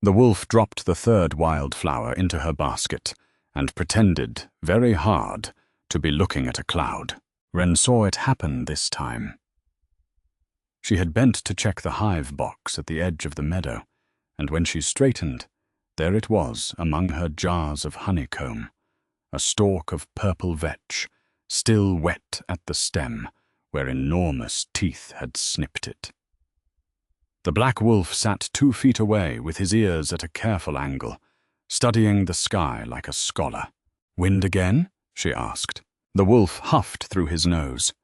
The wolf dropped the third wildflower into her basket and pretended, very hard, to be looking at a cloud. Wren saw it happen this time. She had bent to check the hive box at the edge of the meadow, and when she straightened, there it was among her jars of honeycomb, a stalk of purple vetch, still wet at the stem, where enormous teeth had snipped it. The black wolf sat 2 feet away with his ears at a careful angle, studying the sky like a scholar. "Wind again?" she asked. The wolf huffed through his nose.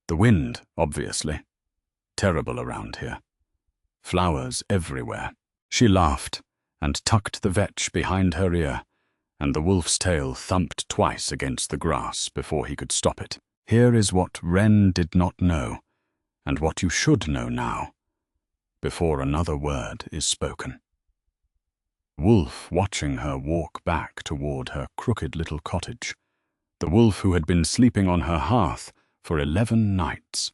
"The wind, obviously. Terrible around here. Flowers everywhere." She laughed and tucked the vetch behind her ear, and the wolf's tail thumped twice against the grass before he could stop it. Here is what Wren did not know, and what you should know now, before another word is spoken. Wolf watching her walk back toward her crooked little cottage. The wolf who had been sleeping on her hearth for 11 nights.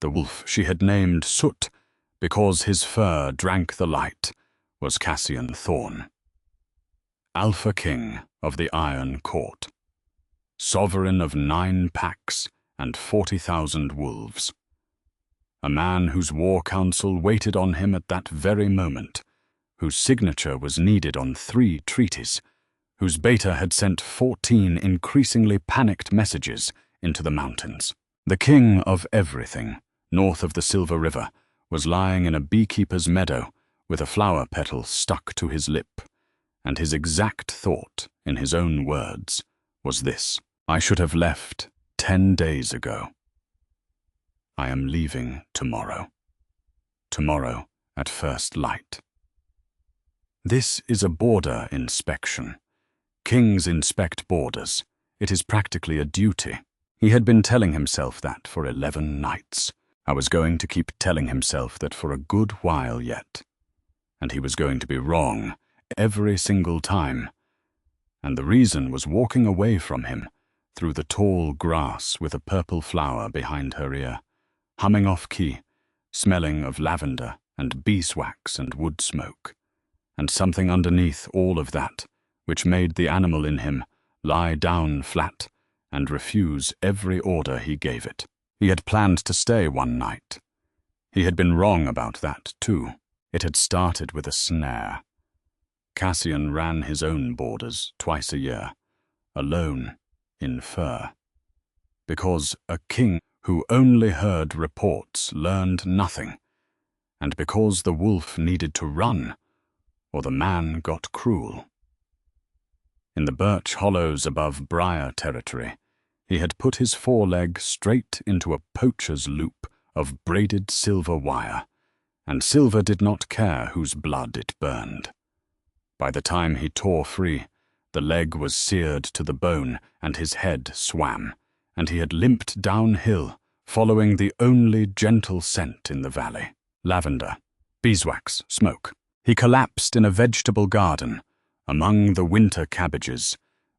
The wolf she had named Soot because his fur drank the light was Cassian Thorn. Alpha King of the Iron Court. Sovereign of 9 packs and 40,000 wolves. A man whose war council waited on him at that very moment, whose signature was needed on 3 treaties, whose beta had sent 14 increasingly panicked messages into the mountains. The king of everything, north of the Silver River, was lying in a beekeeper's meadow with a flower petal stuck to his lip, and his exact thought, in his own words, was this: "I should have left 10 days ago. I am leaving tomorrow. Tomorrow at first light." This is a border inspection. Kings inspect borders. It is practically a duty. He had been telling himself that for 11 nights. I was going to keep telling himself that for a good while yet. And he was going to be wrong every single time. And the reason was walking away from him through the tall grass with a purple flower behind her ear, humming off-key, smelling of lavender and beeswax and wood smoke, and something underneath all of that which made the animal in him lie down flat and refuse every order he gave it. He had planned to stay one night. He had been wrong about that, too. It had started with a snare. Cassian ran his own borders twice a year, alone, in fur. Because a king who only heard reports learned nothing, and because the wolf needed to run, or the man got cruel. In the birch hollows above Briar territory, he had put his foreleg straight into a poacher's loop of braided silver wire, and silver did not care whose blood it burned. By the time he tore free, the leg was seared to the bone and his head swam, and he had limped downhill, following the only gentle scent in the valley: lavender, beeswax, smoke. He collapsed in a vegetable garden, among the winter cabbages,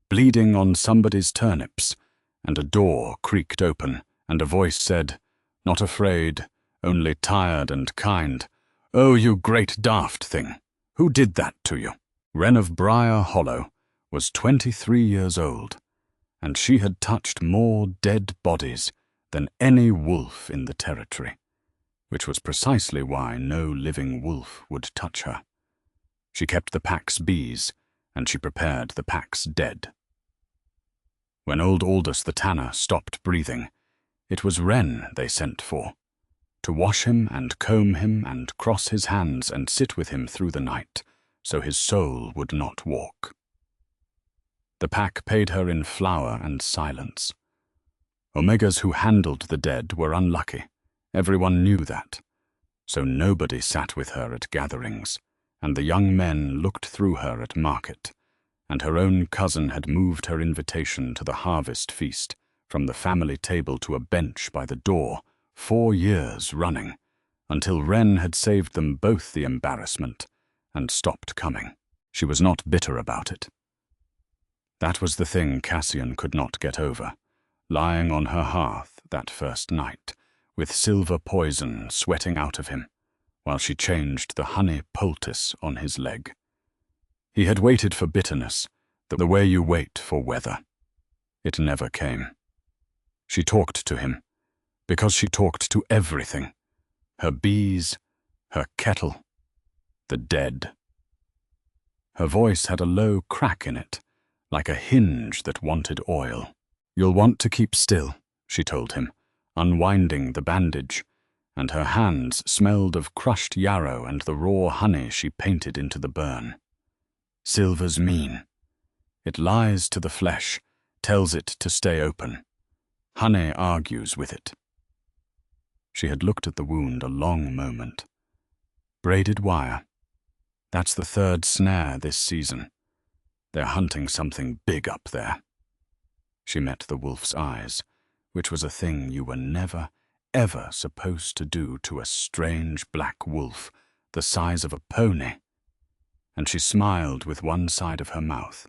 bleeding on somebody's turnips, and a door creaked open, and a voice said, "Not afraid, only tired and kind. Oh, you great daft thing, who did that to you?" Wren of Briar Hollow was 23 years old, and she had touched more dead bodies than any wolf in the territory, which was precisely why no living wolf would touch her. She kept the pack's bees, and she prepared the pack's dead. When old Aldous the tanner stopped breathing, it was Wren they sent for, to wash him and comb him and cross his hands and sit with him through the night, so his soul would not walk. The pack paid her in flour and silence. Omegas who handled the dead were unlucky. Everyone knew that. So nobody sat with her at gatherings, and the young men looked through her at market, and her own cousin had moved her invitation to the harvest feast from the family table to a bench by the door 4 years running, until Wren had saved them both the embarrassment and stopped coming. She was not bitter about it. That was the thing Cassian could not get over, lying on her hearth that first night, with silver poison sweating out of him, while she changed the honey poultice on his leg. He had waited for bitterness, the way you wait for weather. It never came. She talked to him, because she talked to everything. Her bees, her kettle, the dead. Her voice had a low crack in it, like a hinge that wanted oil. "You'll want to keep still," she told him, unwinding the bandage, and her hands smelled of crushed yarrow and the raw honey she painted into the burn. "Silver's mean. It lies to the flesh, tells it to stay open. Honey argues with it." She had looked at the wound a long moment. Braided wire. That's the third snare this season. They're hunting something big up there. She met the wolf's eyes, which was a thing you were never, ever supposed to do to a strange black wolf the size of a pony, and she smiled with one side of her mouth.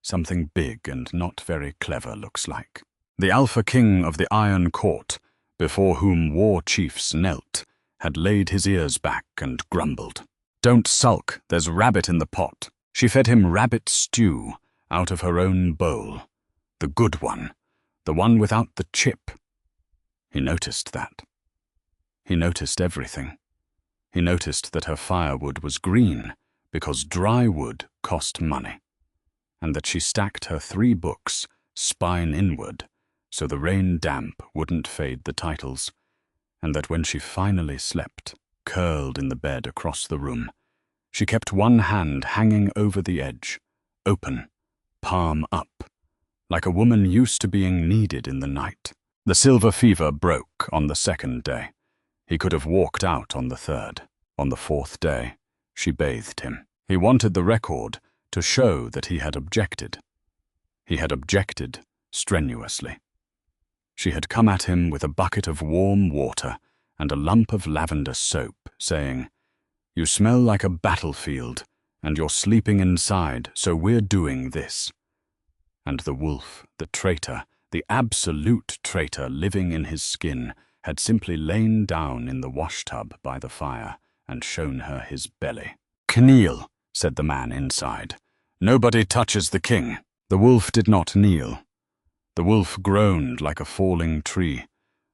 Something big and not very clever looks like. The Alpha King of the Iron Court, before whom war chiefs knelt, had laid his ears back and grumbled. "Don't sulk, there's rabbit in the pot." She fed him rabbit stew out of her own bowl, the good one, the one without the chip. He noticed that. He noticed everything. He noticed that her firewood was green because dry wood cost money, and that she stacked her 3 books spine inward so the rain damp wouldn't fade the titles, and that when she finally slept, curled in the bed across the room, she kept one hand hanging over the edge, open, palm up, like a woman used to being needed in the night. The silver fever broke on the 2nd day. He could have walked out on the 3rd. On the 4th day, she bathed him. He wanted the record to show that he had objected. He had objected strenuously. She had come at him with a bucket of warm water and a lump of lavender soap, saying, "You smell like a battlefield, and you're sleeping inside, so we're doing this." And the wolf, the traitor, the absolute traitor living in his skin, had simply lain down in the washtub by the fire and shown her his belly. "Kneel," said the man inside. "Nobody touches the king." The wolf did not kneel. The wolf groaned like a falling tree,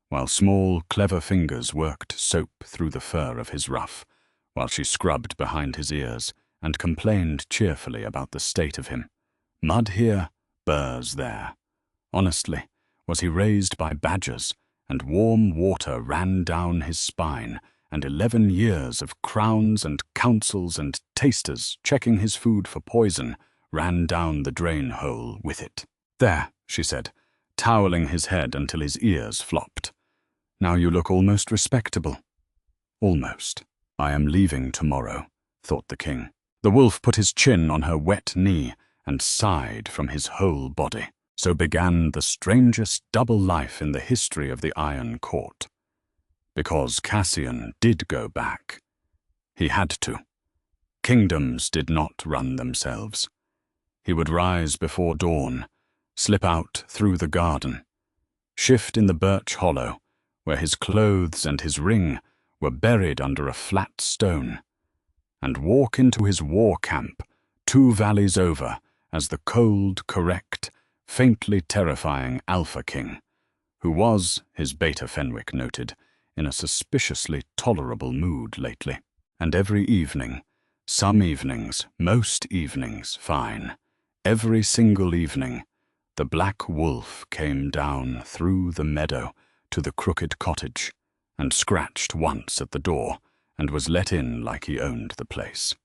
while small, clever fingers worked soap through the fur of his ruff, while she scrubbed behind his ears and complained cheerfully about the state of him. Mud here, burrs there. Honestly, was he raised by badgers, and warm water ran down his spine, and 11 years of crowns and councils and tasters checking his food for poison ran down the drain hole with it. "There," she said, toweling his head until his ears flopped. "Now you look almost respectable." Almost. "I am leaving tomorrow," thought the king. The wolf put his chin on her wet knee and sighed from his whole body. So began the strangest double life in the history of the Iron Court. Because Cassian did go back. He had to. Kingdoms did not run themselves. He would rise before dawn, slip out through the garden, shift in the birch hollow, where his clothes and his ring were buried under a flat stone, and walk into his war camp 2 valleys over as the cold, correct, faintly terrifying Alpha King, who was, his Beta Fenwick noted, in a suspiciously tolerable mood lately. And every evening, some evenings, most evenings, fine, every single evening, the black wolf came down through the meadow to the crooked cottage, and scratched once at the door, and was let in like he owned the place.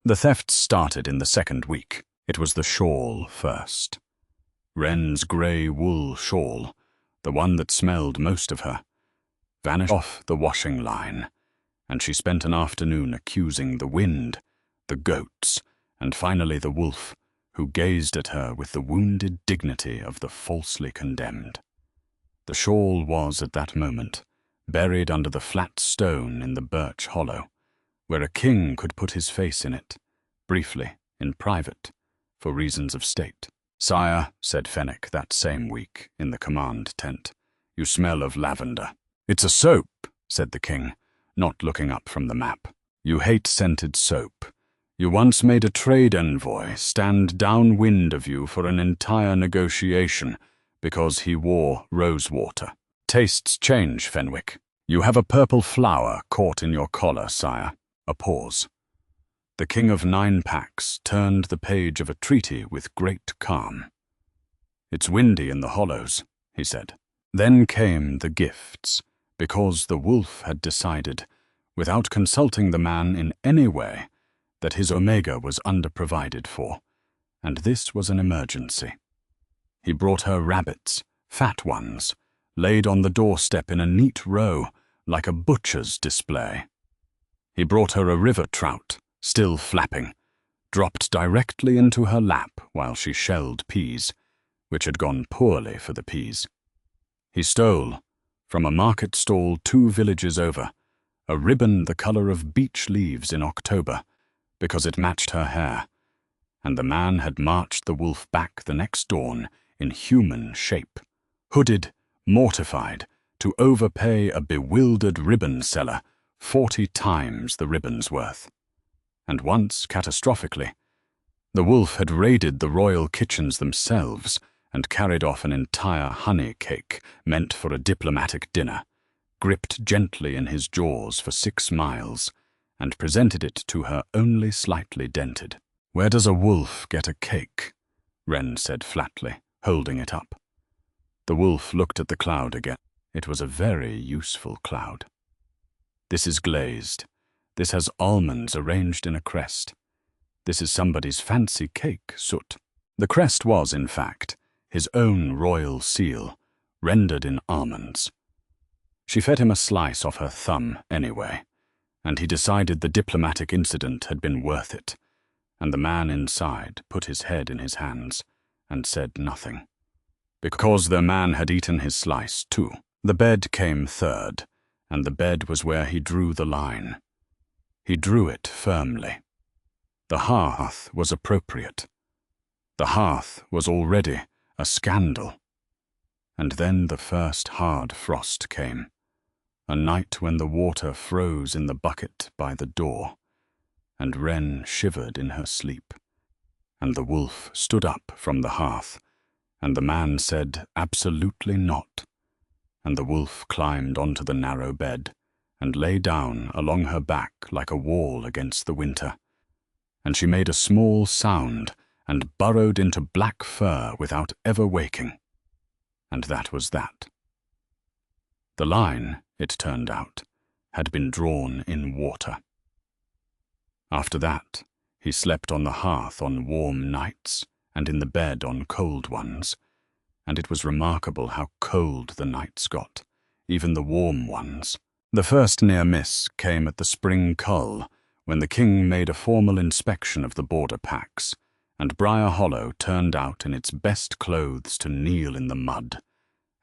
The thefts started in the 2nd week. It was the shawl first. Wren's grey wool shawl, the one that smelled most of her, vanished off the washing line, and she spent an afternoon accusing the wind, the goats, and finally the wolf, who gazed at her with the wounded dignity of the falsely condemned. The shawl was, at that moment, buried under the flat stone in the birch hollow, where a king could put his face in it, briefly, in private, for reasons of state. "Sire," said Fenwick that same week, in the command tent, "you smell of lavender." "It's a soap," said the king. not looking up from the map. You hate scented soap. You once made a trade envoy stand downwind of you for an entire negotiation because he wore rosewater. Tastes change, Fenwick. You have a purple flower caught in your collar, sire. A pause. The King of Nine Packs turned the page of a treaty with great calm. It's windy in the hollows, he said. Then came the gifts, because the wolf had decided, without consulting the man in any way, that his omega was underprovided for, and this was an emergency. He brought her rabbits, fat ones, laid on the doorstep in a neat row, like a butcher's display. He brought her a river trout, still flapping, dropped directly into her lap while she shelled peas, which had gone poorly for the peas. He stole, from a market stall 2 villages over, a ribbon the color of beech leaves in October, because it matched her hair, and the man had marched the wolf back the next dawn in human shape, hooded, mortified, to overpay a bewildered ribbon seller 40 times the ribbon's worth. And once, catastrophically, the wolf had raided the royal kitchens themselves and carried off an entire honey cake meant for a diplomatic dinner, gripped gently in his jaws for 6 miles, and presented it to her only slightly dented. "Where does a wolf get a cake?" Wren said flatly, holding it up. The wolf looked at the cloud again. It was a very useful cloud. "This is glazed. This has almonds arranged in a crest. This is somebody's fancy cake, Soot." The crest was, in fact, his own royal seal, rendered in almonds. She fed him a slice off her thumb anyway, and he decided the diplomatic incident had been worth it, and the man inside put his head in his hands and said nothing. Because the man had eaten his slice too. The bed came third, and the bed was where he drew the line. He drew it firmly. The hearth was appropriate. The hearth was already a scandal. And then the first hard frost came, a night when the water froze in the bucket by the door, and Wren shivered in her sleep, and the wolf stood up from the hearth, and the man said, "Absolutely not," and the wolf climbed onto the narrow bed and lay down along her back like a wall against the winter, and she made a small sound and burrowed into black fur without ever waking. And that was that. The line, it turned out, had been drawn in water. After that, he slept on the hearth on warm nights and in the bed on cold ones, and it was remarkable how cold the nights got, even the warm ones. The first near miss came at the spring cull, when the king made a formal inspection of the border packs, and Briar Hollow turned out in its best clothes to kneel in the mud,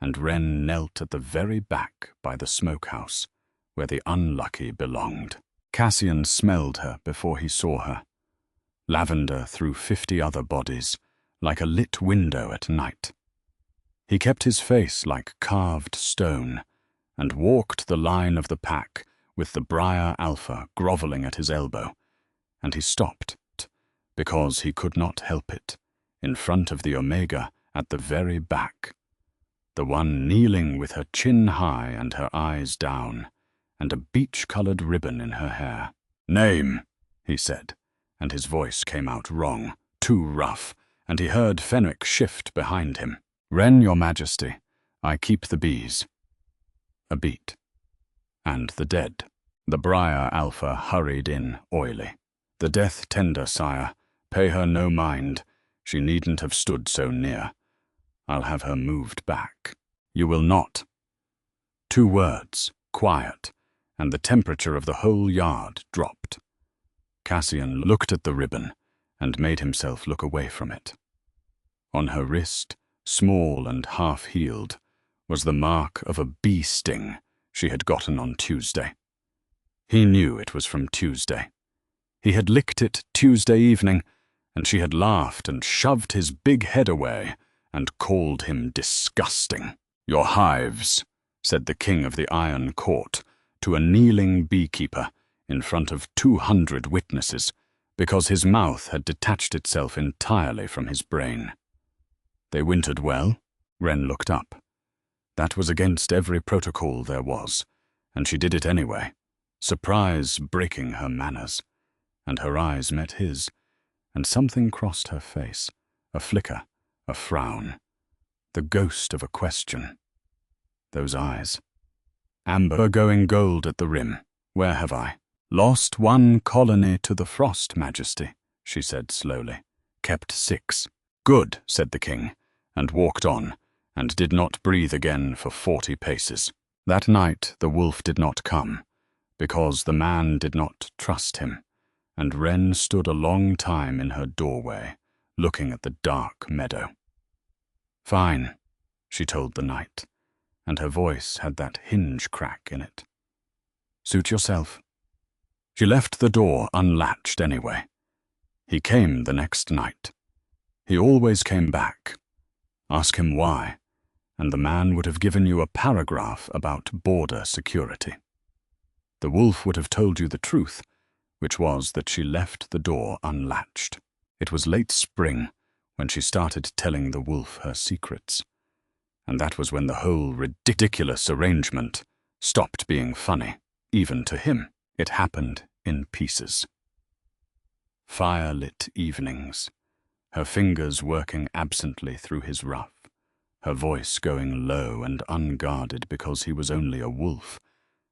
and Wren knelt at the very back by the smokehouse, where the unlucky belonged. Cassian smelled her before he saw her. Lavender through 50 other bodies, like a lit window at night. He kept his face like carved stone, and walked the line of the pack with the Briar Alpha grovelling at his elbow, and he stopped, because he could not help it, in front of the Omega at the very back, the one kneeling with her chin high and her eyes down, and a beech-coloured ribbon in her hair. "Name," he said, and his voice came out wrong, too rough, and he heard Fenwick shift behind him. "Wren, your majesty, I keep the bees." A beat. And the dead. The Briar Alpha hurried in, oily. "The death tender, sire. Pay her no mind. She needn't have stood so near. I'll have her moved back." "You will not." 2 words, quiet, and the temperature of the whole yard dropped. Cassian looked at the ribbon and made himself look away from it. On her wrist, small and half-healed, was the mark of a bee sting she had gotten on Tuesday. He knew it was from Tuesday. He had licked it Tuesday evening, and she had laughed and shoved his big head away and called him disgusting. "Your hives," said the king of the Iron Court, to a kneeling beekeeper in front of 200 witnesses because his mouth had detached itself entirely from his brain. They wintered well. Wren looked up. That was against every protocol there was, and she did it anyway, surprise breaking her manners. And her eyes met his, and something crossed her face, a flicker, a frown, the ghost of a question. Those eyes. Amber going gold at the rim. Where have I? Lost 1 colony to the frost, Majesty, she said slowly. Kept 6. Good, said the king, and walked on, and did not breathe again for 40 paces. That night the wolf did not come, because the man did not trust him, and Wren stood a long time in her doorway, looking at the dark meadow. Fine, she told the night, and her voice had that hinge crack in it. Suit yourself. She left the door unlatched anyway. He came the next night. He always came back. Ask him why, and the man would have given you a paragraph about border security. The wolf would have told you the truth, which was that she left the door unlatched. It was late spring when she started telling the wolf her secrets, and that was when the whole ridiculous arrangement stopped being funny, even to him. It happened in pieces. Fire-lit evenings, her fingers working absently through his ruff, her voice going low and unguarded because he was only a wolf,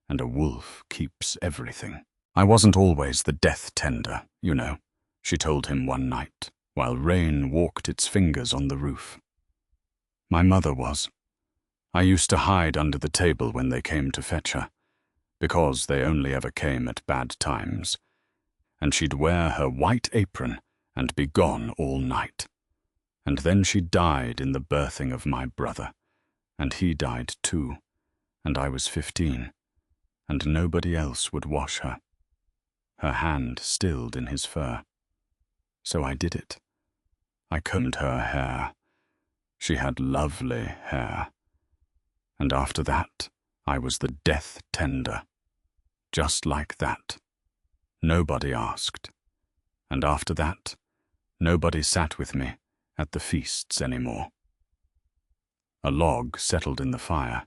and a wolf keeps everything. I wasn't always the death tender, you know, she told him one night, while rain walked its fingers on the roof. My mother was. I used to hide under the table when they came to fetch her, because they only ever came at bad times, and she'd wear her white apron and be gone all night. And then she died in the birthing of my brother, and he died too, and I was 15, and nobody else would wash her. Her hand stilled in his fur. So I did it. I combed her hair. She had lovely hair. And after that, I was the death tender. Just like that. Nobody asked. And after that, nobody sat with me at the feasts anymore. A log settled in the fire.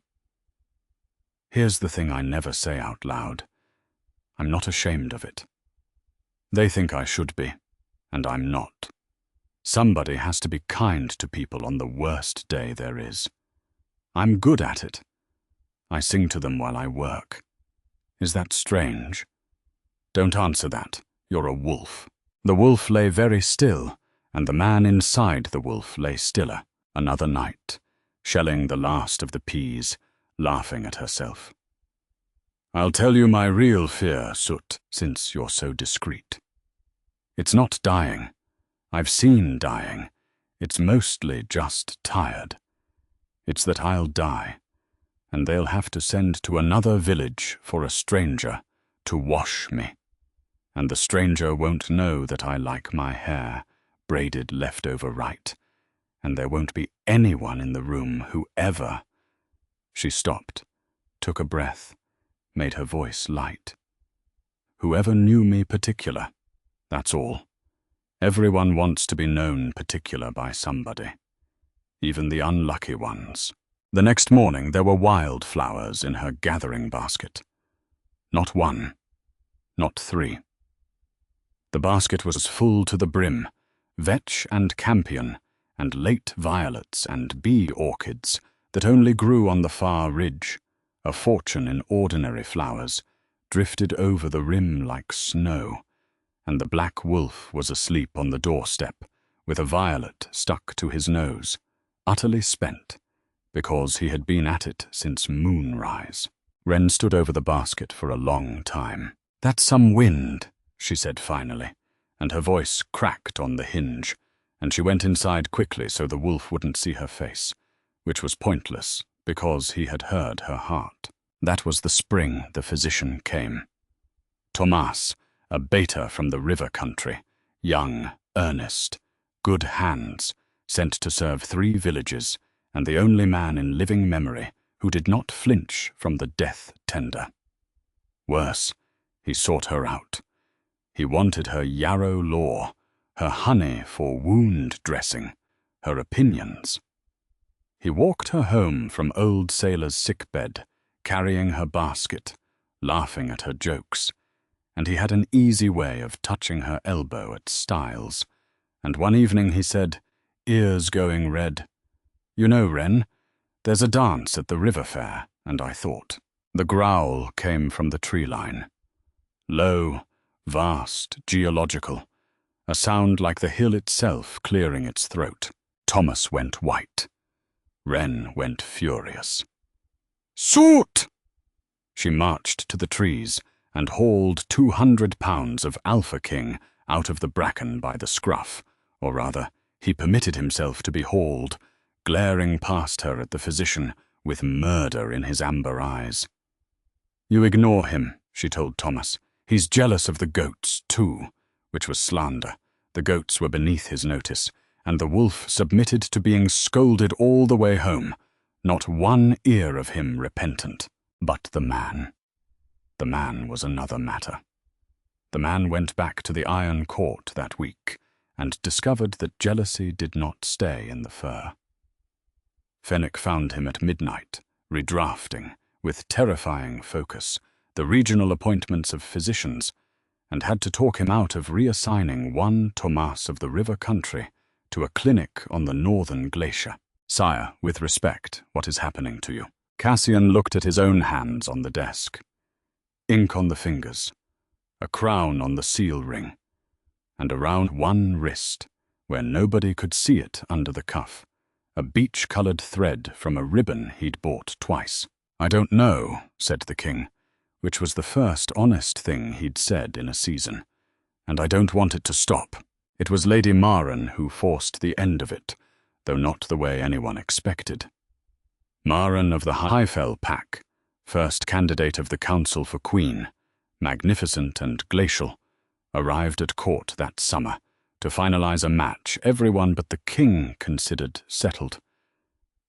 Here's the thing I never say out loud. I'm not ashamed of it. They think I should be, and I'm not. Somebody has to be kind to people on the worst day there is. I'm good at it. I sing to them while I work. Is that strange? Don't answer that. You're a wolf. The wolf lay very still, and the man inside the wolf lay stiller, another night, shelling the last of the peas, laughing at herself. I'll tell you my real fear, Soot, since you're so discreet. It's not dying. I've seen dying. It's mostly just tired. It's that I'll die, and they'll have to send to another village for a stranger to wash me. And the stranger won't know that I like my hair braided left over right, and there won't be anyone in the room who ever... She stopped, took a breath, made her voice light. Whoever knew me particular, that's all. Everyone wants to be known particular by somebody, even the unlucky ones. The next morning there were wildflowers in her gathering basket. Not 1, not 3. The basket was full to the brim, vetch and campion, and late violets and bee orchids that only grew on the far ridge, a fortune in ordinary flowers, drifted over the rim like snow, and the black wolf was asleep on the doorstep, with a violet stuck to his nose, utterly spent, because he had been at it since moonrise. Wren stood over the basket for a long time. That's some wind, she said finally, and her voice cracked on the hinge, and she went inside quickly so the wolf wouldn't see her face, which was pointless, because he had heard her heart. That was the spring the physician came. Tomas, a beta from the river country, young, earnest, good hands, sent to serve 3 villages, and the only man in living memory who did not flinch from the death tender. Worse, he sought her out. He wanted her yarrow lore, her honey for wound dressing, her opinions. He walked her home from old Sailor's sickbed, carrying her basket, laughing at her jokes, and he had an easy way of touching her elbow at Styles, and one evening he said, ears going red, "You know, Wren, there's a dance at the river fair," and I thought. The growl came from the tree line. Low, vast, geological, a sound like the hill itself clearing its throat. Thomas went white. Wren went furious. "Soot!" She marched to the trees and hauled 200 pounds of Alpha King out of the bracken by the scruff, or rather, he permitted himself to be hauled, glaring past her at the physician with murder in his amber eyes. "You ignore him," she told Thomas. "He's jealous of the goats, too," which was slander. The goats were beneath his notice, and the wolf submitted to being scolded all the way home, not one ear of him repentant. But the man. The man was another matter. The man went back to the Iron Court that week and discovered that jealousy did not stay in the fur. Fenwick found him at midnight, redrafting, with terrifying focus, the regional appointments of physicians, and had to talk him out of reassigning one Thomas of the river country to a clinic on the northern glacier. "Sire, with respect, what is happening to you?" Cassian looked at his own hands on the desk. Ink on the fingers, a crown on the seal ring, and around one wrist, where nobody could see it under the cuff, a beach-coloured thread from a ribbon he'd bought twice. "I don't know," said the king, which was the first honest thing he'd said in a season, "and I don't want it to stop." It was Lady Maren who forced the end of it, though not the way anyone expected. Maren of the Highfell pack, first candidate of the Council for Queen, magnificent and glacial, arrived at court that summer to finalize a match everyone but the king considered settled.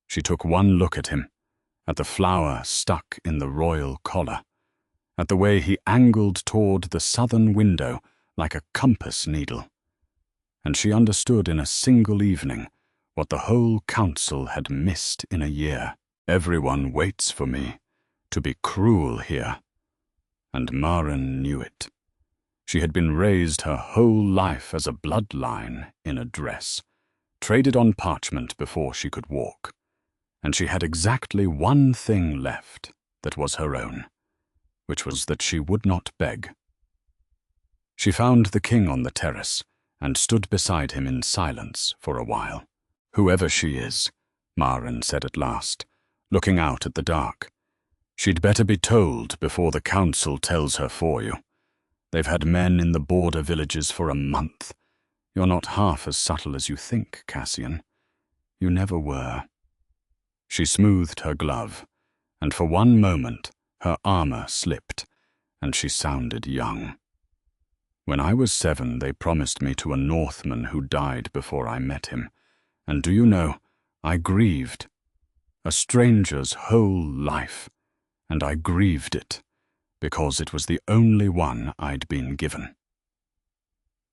She took one look at him, at the flower stuck in the royal collar, at the way he angled toward the southern window like a compass needle, and she understood in a single evening what the whole council had missed in a year. Everyone waits for me, to be cruel here. And Maren knew it. She had been raised her whole life as a bloodline in a dress, traded on parchment before she could walk, and she had exactly one thing left that was her own, which was that she would not beg. She found the king on the terrace and stood beside him in silence for a while. "Whoever she is," Maren said at last, looking out at the dark, "she'd better be told before the council tells her for you. They've had men in the border villages for a month. You're not half as subtle as you think, Cassian. You never were." She smoothed her glove, and for one moment her armor slipped, and she sounded young. "When I was 7, they promised me to a Northman who died before I met him, and do you know, I grieved. A stranger's whole life, and I grieved it, because it was the only one I'd been given.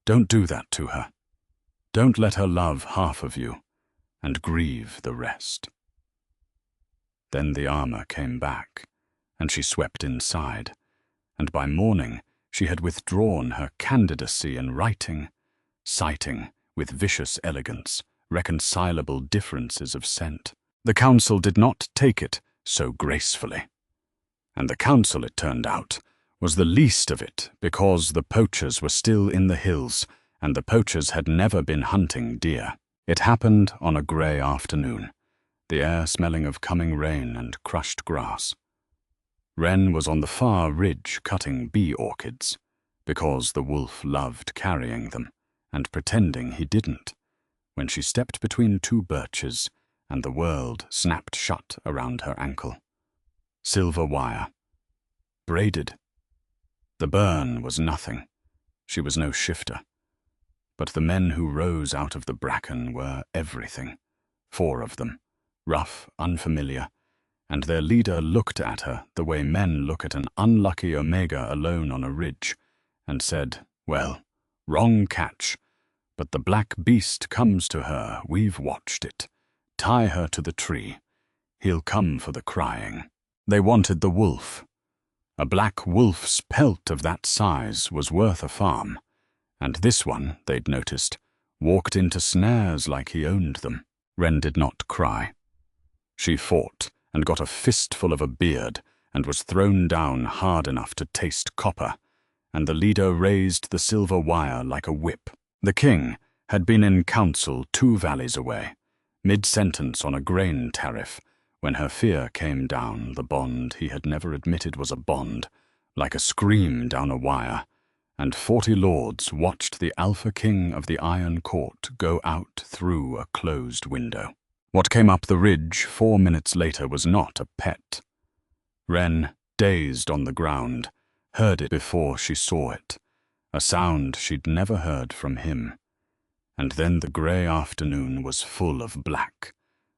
Don't do that to her. Don't let her love half of you, and grieve the rest." Then the armor came back, and she swept inside, and by morning she had withdrawn her candidacy in writing, citing, with vicious elegance, reconcilable differences of scent. The council did not take it so gracefully. And the council, it turned out, was the least of it because the poachers were still in the hills and the poachers had never been hunting deer. It happened on a grey afternoon, the air smelling of coming rain and crushed grass. Wren was on the far ridge cutting bee orchids, because the wolf loved carrying them, and pretending he didn't, when she stepped between two birches and the world snapped shut around her ankle. Silver wire. Braided. The burn was nothing. She was no shifter. But the men who rose out of the bracken were everything. 4 of them, rough, unfamiliar, and their leader looked at her the way men look at an unlucky omega alone on a ridge, and said, "Well, wrong catch, but the black beast comes to her, we've watched it. Tie her to the tree. He'll come for the crying." They wanted the wolf. A black wolf's pelt of that size was worth a farm, and this one, they'd noticed, walked into snares like he owned them. Wren did not cry. She fought and got a fistful of a beard and was thrown down hard enough to taste copper, and the leader raised the silver wire like a whip. The king had been in council 2 valleys away, mid-sentence on a grain tariff, when her fear came down the bond he had never admitted was a bond, like a scream down a wire, and 40 lords watched the Alpha King of the Iron Court go out through a closed window. What came up the ridge 4 minutes later was not a pet. Wren, dazed on the ground, heard it before she saw it, a sound she'd never heard from him. And then the grey afternoon was full of black,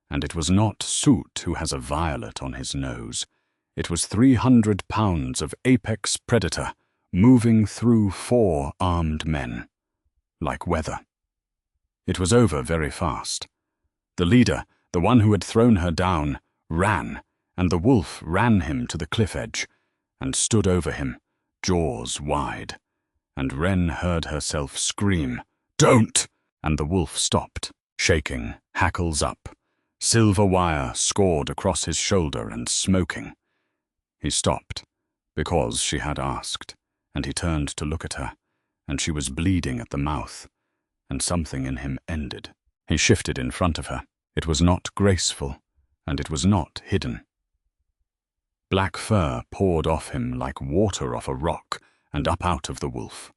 and it was not Soot who has a violet on his nose. It was 300 pounds of apex predator moving through 4 armed men, like weather. It was over very fast. The leader, the one who had thrown her down, ran, and the wolf ran him to the cliff edge, and stood over him, jaws wide. And Wren heard herself scream, "Don't!" and the wolf stopped, shaking, hackles up, silver wire scored across his shoulder and smoking. He stopped, because she had asked, and he turned to look at her, and she was bleeding at the mouth, and something in him ended. He shifted in front of her. It was not graceful, and it was not hidden. Black fur poured off him like water off a rock, and up out of the wolf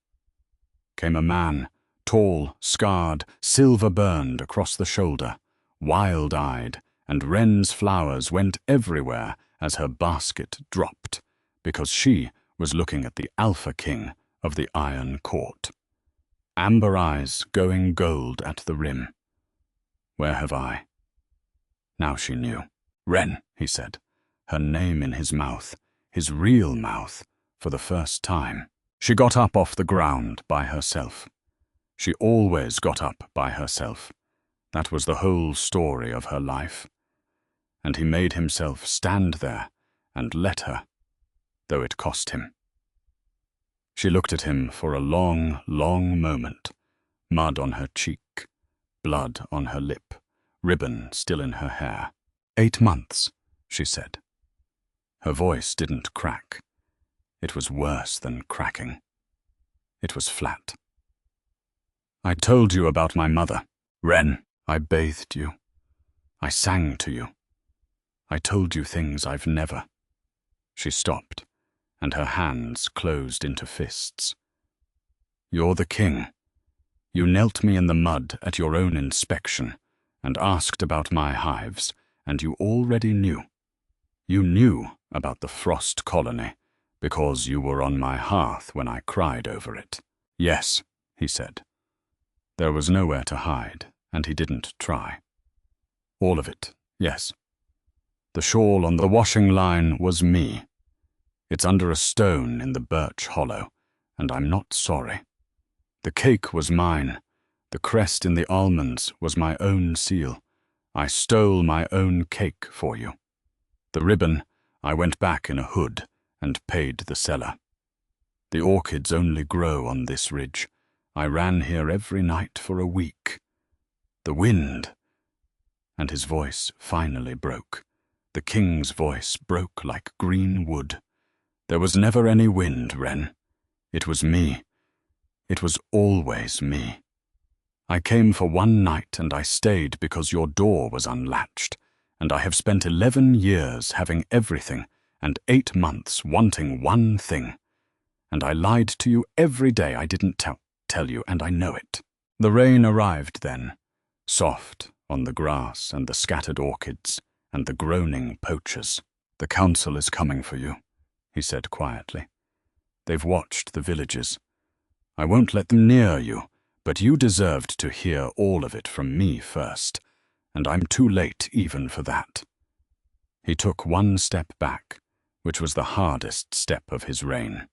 came a man, tall, scarred, silver-burned across the shoulder, wild-eyed, and Wren's flowers went everywhere as her basket dropped, because she was looking at the Alpha King of the Iron Court. Amber eyes going gold at the rim. "Where have I?" Now she knew. "Wren," he said, her name in his mouth, his real mouth, for the first time. She got up off the ground by herself. She always got up by herself. That was the whole story of her life. And he made himself stand there and let her, though it cost him. She looked at him for a long, long moment, mud on her cheek, blood on her lip, ribbon still in her hair. 8 months, she said. Her voice didn't crack. It was worse than cracking. It was flat. "I told you about my mother, Wren. I bathed you. I sang to you. I told you things I've never." She stopped, and her hands closed into fists. "You're the king. You knelt me in the mud at your own inspection and asked about my hives, and you already knew. You knew about the frost colony, because you were on my hearth when I cried over it." "Yes," he said. There was nowhere to hide, and he didn't try. "All of it, yes. The shawl on the washing line was me. It's under a stone in the birch hollow, and I'm not sorry. The cake was mine. The crest in the almonds was my own seal. I stole my own cake for you. The ribbon, I went back in a hood and paid the seller. The orchids only grow on this ridge. I ran here every night for a week. The wind," and his voice finally broke. The king's voice broke like green wood. "There was never any wind, Wren. It was me. It was always me. I came for 1 night and I stayed because your door was unlatched, and I have spent 11 years having everything and 8 months wanting one thing. And I lied to you every day I didn't tell you, and I know it." The rain arrived then, soft on the grass and the scattered orchids and the groaning poachers. "The council is coming for you," he said quietly. "They've watched the villages. I won't let them near you, but you deserved to hear all of it from me first, and I'm too late even for that." He took one step back, which was the hardest step of his reign.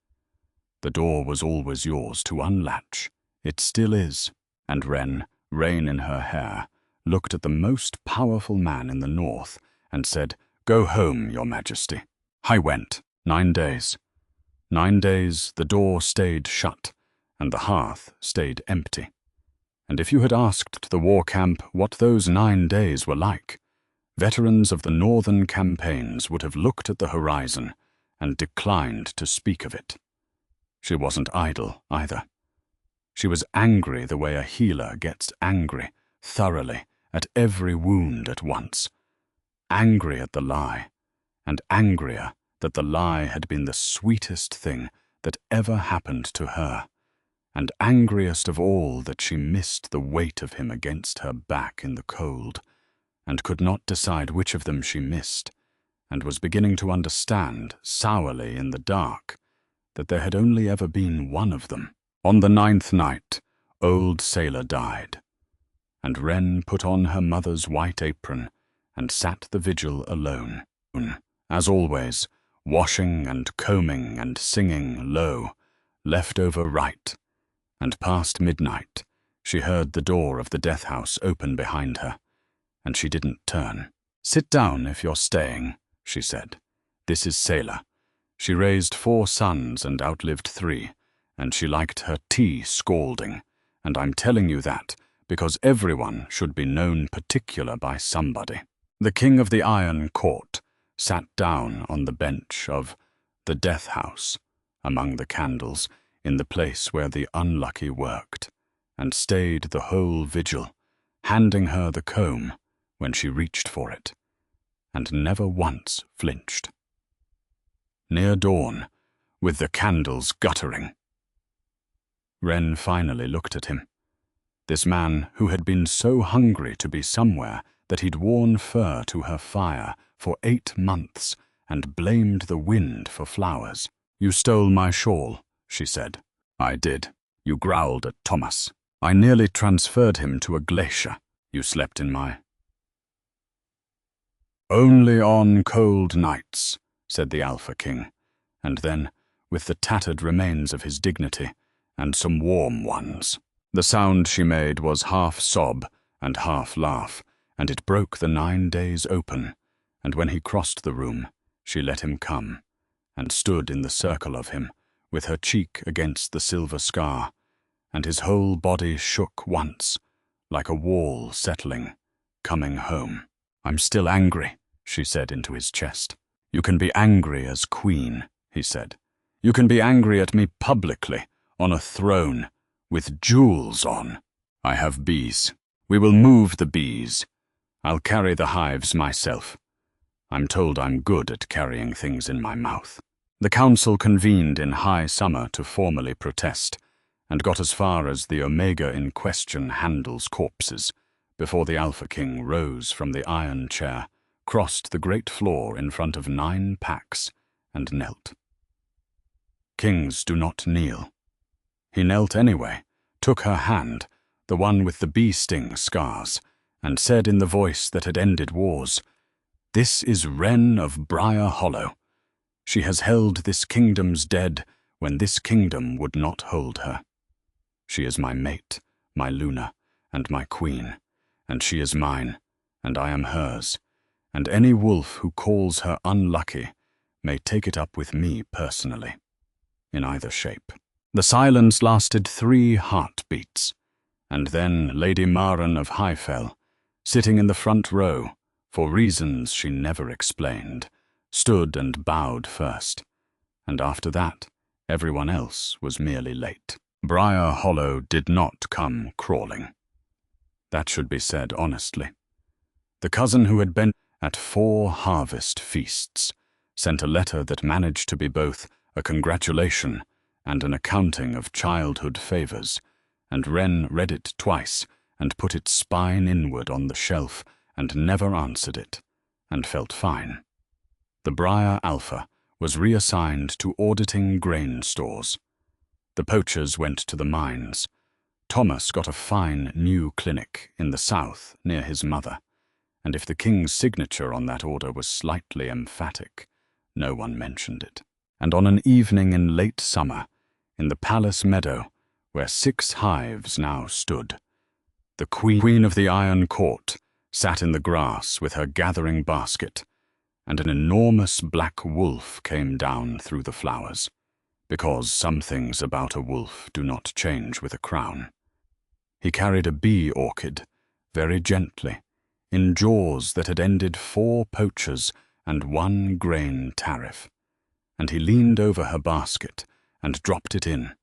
The door was always yours to unlatch. It still is. And Wren, rain in her hair, looked at the most powerful man in the north and said, "Go home, your majesty." I went. 9 days. 9 days the door stayed shut, and the hearth stayed empty. And if you had asked the war camp what those 9 days were like, veterans of the northern campaigns would have looked at the horizon and declined to speak of it. She wasn't idle, either. She was angry the way a healer gets angry, thoroughly, at every wound at once. Angry at the lie, and angrier that the lie had been the sweetest thing that ever happened to her, and angriest of all that she missed the weight of him against her back in the cold, and could not decide which of them she missed, and was beginning to understand, sourly in the dark, that there had only ever been one of them. On the 9th night, old Sailor died, and Wren put on her mother's white apron and sat the vigil alone, as always, washing and combing and singing low, left over right, and past midnight she heard the door of the death-house open behind her, and she didn't turn. "Sit down if you're staying," she said. "This is Sailor. She raised 4 sons and outlived 3, and she liked her tea scalding, and I'm telling you that because everyone should be known particular by somebody." The King of the Iron Court sat down on the bench of the death-house among the candles in the place where the unlucky worked, and stayed the whole vigil, handing her the comb when she reached for it, and never once flinched. Near dawn, with the candles guttering, Wren finally looked at him. This man who had been so hungry to be somewhere that he'd worn fur to her fire for 8 months and blamed the wind for flowers. "You stole my shawl," she said. "I did. You growled at Thomas. I nearly transferred him to a glacier. You slept in my—" "Only on cold nights," said the Alpha King, and then, with the tattered remains of his dignity, "and some warm ones." The sound she made was half sob and half laugh, and it broke the 9 days open, and when he crossed the room, she let him come, and stood in the circle of him, with her cheek against the silver scar, and his whole body shook once, like a wall settling, coming home. "I'm still angry," she said into his chest. "You can be angry as queen," he said. "You can be angry at me publicly, on a throne, with jewels on. I have bees. We will move the bees. I'll carry the hives myself. I'm told I'm good at carrying things in my mouth." The council convened in high summer to formally protest, and got as far as the Omega in question handles corpses, before the Alpha King rose from the iron chair, crossed the great floor in front of 9 packs, and knelt. Kings do not kneel. He knelt anyway, took her hand, the one with the bee-sting scars, and said in the voice that had ended wars, "This is Wren of Briar Hollow. She has held this kingdom's dead when this kingdom would not hold her. She is my mate, my Luna, and my queen, and she is mine, and I am hers, and any wolf who calls her unlucky may take it up with me personally, in either shape." The silence lasted 3 heartbeats, and then Lady Maren of Highfell, sitting in the front row, for reasons she never explained, stood and bowed first, and after that everyone else was merely late. Briar Hollow did not come crawling. That should be said honestly. The cousin who had been at 4 harvest feasts sent a letter that managed to be both a congratulation and an accounting of childhood favors, and Wren read it twice and put its spine inward on the shelf and never answered it, and felt fine. The Briar Alpha was reassigned to auditing grain stores. The poachers went to the mines. Thomas got a fine new clinic in the south near his mother, and if the king's signature on that order was slightly emphatic, no one mentioned it. And on an evening in late summer, in the palace meadow, where 6 hives now stood, the queen of the Iron Court sat in the grass with her gathering basket, and an enormous black wolf came down through the flowers, because some things about a wolf do not change with a crown. He carried a bee orchid, very gently, in jaws that had ended 4 poachers and 1 grain tariff, and he leaned over her basket and dropped it in,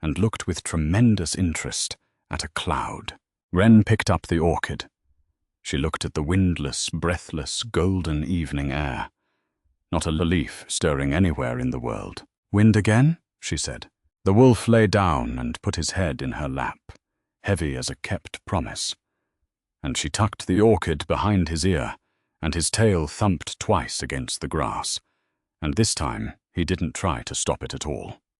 and looked with tremendous interest at a cloud. Wren picked up the orchid. She looked at the windless, breathless, golden evening air. Not a leaf stirring anywhere in the world. "Wind again?" she said. The wolf lay down and put his head in her lap, heavy as a kept promise. And she tucked the orchid behind his ear, and his tail thumped twice against the grass, and this time he didn't try to stop it at all.